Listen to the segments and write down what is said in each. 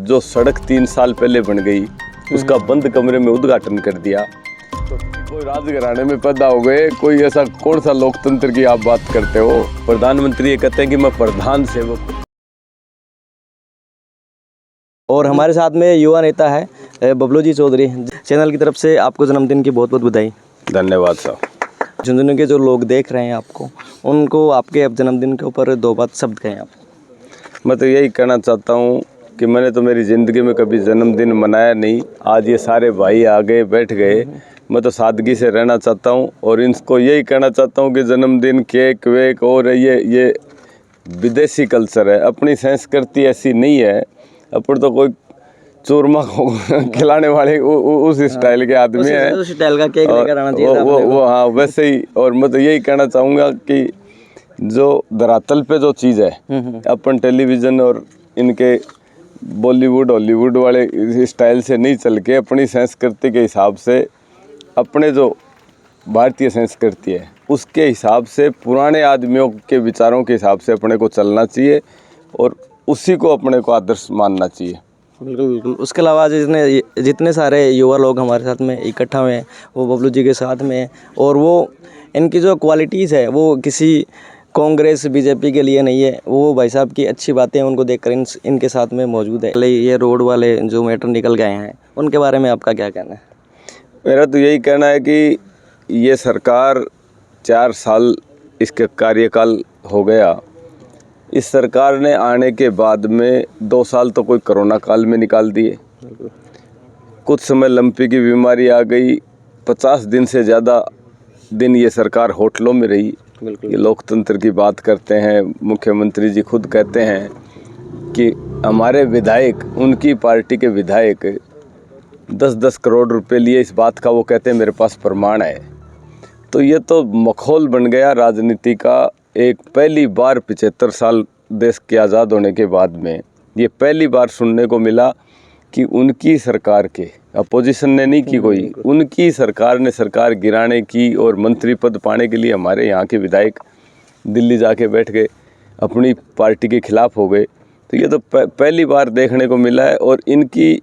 जो सड़क 3 साल पहले बन गई उसका बंद कमरे में उद्घाटन कर दिया। तो कोई राजघराने में पैदा हो गए, कोई ऐसा कौन सा लोकतंत्र की आप बात करते हो। प्रधानमंत्री ये कहते हैं कि मैं प्रधान सेवक हूँ। और हमारे साथ में युवा नेता है बबलू जी चौधरी। चैनल की तरफ से आपको जन्मदिन की बहुत बहुत बधाई। धन्यवाद साहब। झुंझुनू के जो लोग देख रहे हैं आपको, उनको आपके अब जन्मदिन के ऊपर 2 बात शब्द कहें आप। मैं तो यही कहना चाहता हूँ कि मैंने तो मेरी ज़िंदगी में कभी जन्मदिन मनाया नहीं। आज ये सारे भाई आगे बैठ गए, मैं तो सादगी से रहना चाहता हूँ और इनको यही कहना चाहता हूँ कि जन्मदिन केक वेक और ये विदेशी कल्चर है, अपनी संस्कृति ऐसी नहीं है। अपन तो कोई चूरमा खिलाने वाले उस स्टाइल के आदमी हैं। उस स्टाइल का केक लेकर आना चाहिए वो हाँ वैसे ही। और मैं तो यही कहना चाहूँगा कि जो धरातल पे जो चीज़ है, अपन टेलीविज़न और इनके बॉलीवुड हॉलीवुड वाले स्टाइल से नहीं चल के अपनी संस्कृति के हिसाब से, अपने जो भारतीय संस्कृति है उसके हिसाब से, पुराने आदमियों के विचारों के हिसाब से अपने को चलना चाहिए और उसी को अपने को आदर्श मानना चाहिए। बिल्कुल बिल्कुल। उसके अलावा जितने सारे युवा लोग हमारे साथ में इकट्ठा हुए हैं वो बबलू जी के साथ में हैं, और वो इनकी जो क्वालिटीज़ है वो किसी कांग्रेस बीजेपी के लिए नहीं है। वो भाई साहब की अच्छी बातें उनको देखकर इनके साथ में मौजूद है। ये रोड वाले जो मैटर निकल गए हैं उनके बारे में आपका क्या कहना है? मेरा तो यही कहना है कि ये सरकार 4 साल इसके कार्यकाल हो गया। इस सरकार ने आने के बाद में 2 साल तो कोई कोरोना काल में निकाल दिए, कुछ समय लंपी की बीमारी आ गई, 50 दिन से ज़्यादा दिन ये सरकार होटलों में रही। ये लोकतंत्र की बात करते हैं, मुख्यमंत्री जी खुद कहते हैं कि हमारे विधायक, उनकी पार्टी के विधायक 10-10 करोड़ रुपए लिए, इस बात का वो कहते हैं मेरे पास प्रमाण है। तो ये तो मखौल बन गया राजनीति का। एक पहली बार 75 साल देश के आज़ाद होने के बाद में ये पहली बार सुनने को मिला कि उनकी सरकार के, अपोजिशन ने नहीं की कोई, उनकी सरकार ने सरकार गिराने की और मंत्री पद पाने के लिए हमारे यहाँ के विधायक दिल्ली जाके बैठ गए, अपनी पार्टी के खिलाफ हो गए। तो ये तो पहली बार देखने को मिला है। और इनकी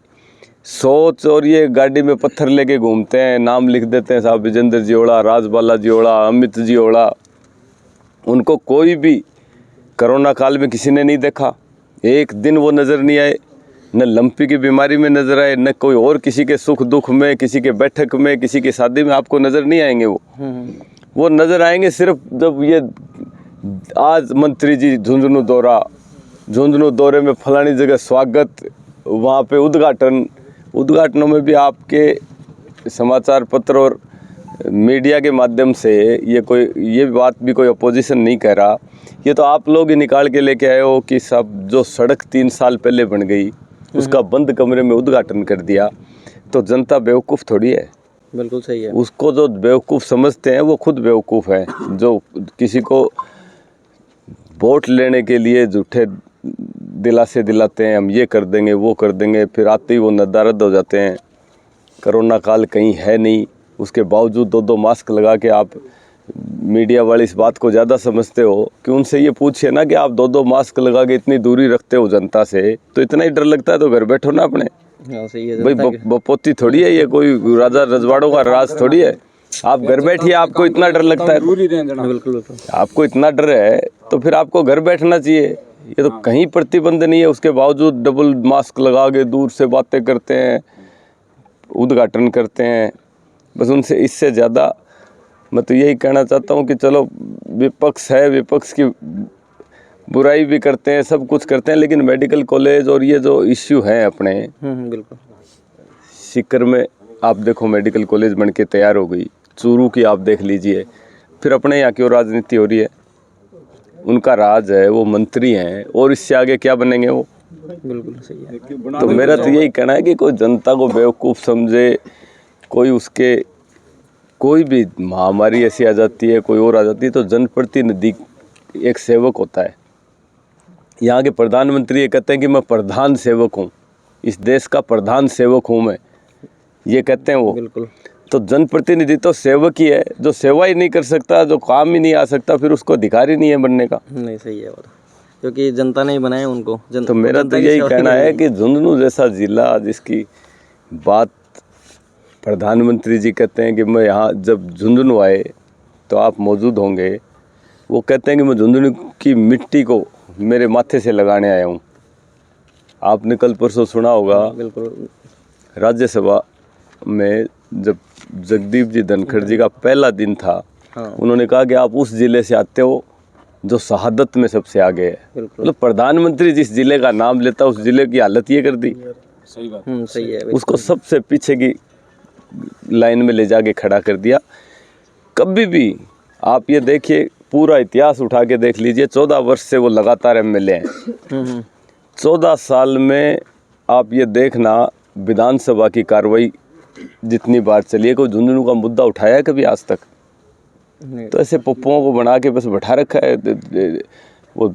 सोच, और ये गाड़ी में पत्थर लेके घूमते हैं, नाम लिख देते हैं साहब विजेंद्र जी ओड़ा, राजबाला जी ओड़ा, अमित जी ओड़ा। उनको कोई भी कोरोना काल में किसी ने नहीं देखा, एक दिन वो नज़र नहीं आए, न लंपी की बीमारी में नज़र आए, न कोई और किसी के सुख दुख में, किसी के बैठक में, किसी की शादी में आपको नज़र नहीं आएंगे। वो नज़र आएंगे सिर्फ जब ये आज मंत्री जी झुंझुनू दौरे में फलानी जगह स्वागत, वहाँ पे उद्घाटनों में भी आपके समाचार पत्र और मीडिया के माध्यम से ये बात भी कोई अपोजिशन नहीं कह रहा। ये तो आप लोग ही निकाल के लेके आए हो कि सब जो सड़क 3 साल पहले बन गई उसका बंद कमरे में उद्घाटन कर दिया। तो जनता बेवकूफ़ थोड़ी है। बिल्कुल सही है। उसको जो बेवकूफ़ समझते हैं वो खुद बेवकूफ़ हैं, जो किसी को वोट लेने के लिए झूठे दिलासे दिलाते हैं, हम ये कर देंगे वो कर देंगे, फिर आते ही वो नदारद हो जाते हैं। कोरोना काल कहीं है नहीं, उसके बावजूद 2-2 मास्क लगा के आप मीडिया वाले इस बात को ज़्यादा समझते हो कि उनसे ये पूछिए ना कि आप 2-2 मास्क लगा के इतनी दूरी रखते हो जनता से, तो इतना ही डर लगता है तो घर बैठो ना अपने। सही है। भाई बपोती थोड़ी है ये, कोई राजा रजवाड़ों का राज थोड़ी है। आप घर बैठिए, आपको इतना डर लगता है, बिल्कुल आपको इतना डर है तो फिर आपको घर बैठना चाहिए। ये तो कहीं प्रतिबंध नहीं है, उसके बावजूद डबल मास्क लगा के दूर से बातें करते हैं, उद्घाटन करते हैं। बस उनसे इससे ज़्यादा मैं तो यही कहना चाहता हूँ कि चलो विपक्ष है, विपक्ष की बुराई भी करते हैं, सब कुछ करते हैं, लेकिन मेडिकल कॉलेज और ये जो इश्यू हैं अपने बिल्कुल सीकर में आप देखो मेडिकल कॉलेज बन के तैयार हो गई, चूरू की आप देख लीजिए, फिर अपने यहाँ की और राजनीति हो रही है, उनका राज है, वो मंत्री हैं और इससे आगे क्या बनेंगे वो। बिल्कुल सही है। तो मेरा तो यही कहना है कि कोई जनता को बेवकूफ़ समझे, कोई भी महामारी ऐसी आ जाती है, कोई और आ जाती है, तो जनप्रतिनिधि एक सेवक होता है। यहाँ के प्रधानमंत्री ये कहते हैं कि मैं प्रधान सेवक हूँ, इस देश का प्रधान सेवक हूँ मैं, ये कहते हैं वो। बिल्कुल। तो जनप्रतिनिधि तो सेवक ही है, जो सेवा ही नहीं कर सकता, जो काम ही नहीं आ सकता, फिर उसको अधिकार ही नहीं है बनने का। नहीं सही है वो। क्योंकि जनता ने ही बनाया उनको। तो मेरा तो जनता की यही सेवा कहना ही है कि झुंझुनू जैसा जिला जिसकी बात प्रधानमंत्री जी कहते हैं कि मैं यहाँ जब झुंझुनू आए तो आप मौजूद होंगे, वो कहते हैं कि मैं झुंझुनू की मिट्टी को मेरे माथे से लगाने आया हूँ। आपने कल परसों सुना होगा बिल्कुल। राज्यसभा में जब जगदीप जी धनखड़ जी का पहला दिन था, हाँ उन्होंने कहा कि आप उस जिले से आते हो जो शहादत में सबसे आगे है। बिल्कुल। मतलब प्रधानमंत्री जिस जिले का नाम लेता उस जिले की हालत ये कर दी। सही बात। सही है। उसको सबसे पीछे की लाइन में ले जाके खड़ा कर दिया। कभी भी आप ये देखिए, पूरा इतिहास उठा के देख लीजिए, 14 वर्ष से वो लगातार एमएलए हैं। 14 साल में आप ये देखना विधानसभा की कार्रवाई जितनी बार चली है, कोई झुंझुनू का मुद्दा उठाया है कभी आज तक? नहीं। तो ऐसे पप्पुओं को बना के बस बैठा रखा है। वो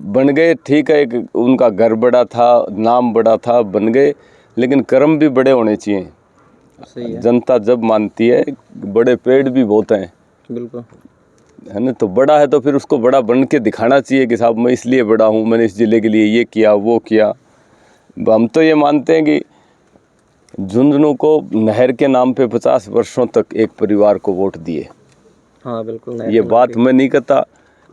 बन गए, ठीक है, एक उनका घर बड़ा था, नाम बड़ा था, बन गए, लेकिन कर्म भी बड़े होने चाहिए। सही है। जनता जब मानती है, बड़े पेड़ भी बहुत हैं, बिल्कुल। है ना, तो बड़ा है तो फिर उसको बड़ा बन के दिखाना चाहिए कि साहब मैं इसलिए बड़ा हूँ, मैंने इस ज़िले के लिए ये किया वो किया। हम तो ये मानते हैं कि झुंझुनू को नहर के नाम पे 50 वर्षों तक एक परिवार को वोट दिए। हाँ बिल्कुल। ये बात मैं नहीं कहता,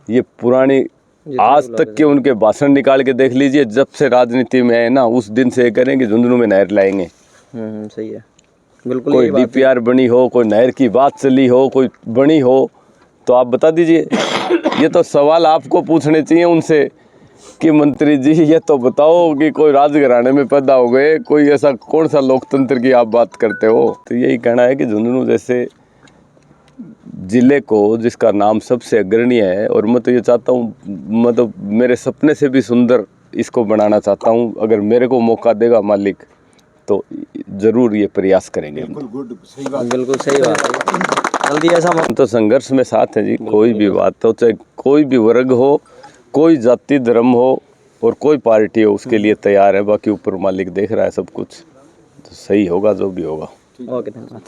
ये पुरानी आज तक के उनके भाषण निकाल के देख लीजिए। जब से राजनीति में है ना, उस दिन से ये करें कि झुंझुनू में नहर लाएंगे। सही है। बिल्कुल। कोई यही बात है। डीपीआर बनी हो, कोई नहर की बात चली हो, कोई बनी हो, तो आप बता दीजिए। ये तो सवाल आपको पूछने चाहिए उनसे कि मंत्री जी ये तो बताओ कि कोई राजघराने में पैदा हो गए, कोई ऐसा कौन सा लोकतंत्र की आप बात करते हो। तो यही कहना है कि झुंझुनू जैसे जिले को, जिसका नाम सबसे अग्रणी है, और मैं तो ये चाहता हूँ, मतलब मेरे सपने से भी सुंदर इसको बनाना चाहता हूँ। अगर मेरे को मौका देगा मालिक तो ज़रूर ये प्रयास करेंगे। गुड, सही बात। बिल्कुल सही बात है। जल्दी ऐसा हम तो संघर्ष में साथ हैं जी। कोई भी बात हो, चाहे कोई भी वर्ग हो, कोई जाति धर्म हो और कोई पार्टी हो, उसके लिए तैयार है। बाकी ऊपर मालिक देख रहा है सब कुछ, तो सही होगा जो भी होगा। ओके, धन्यवाद।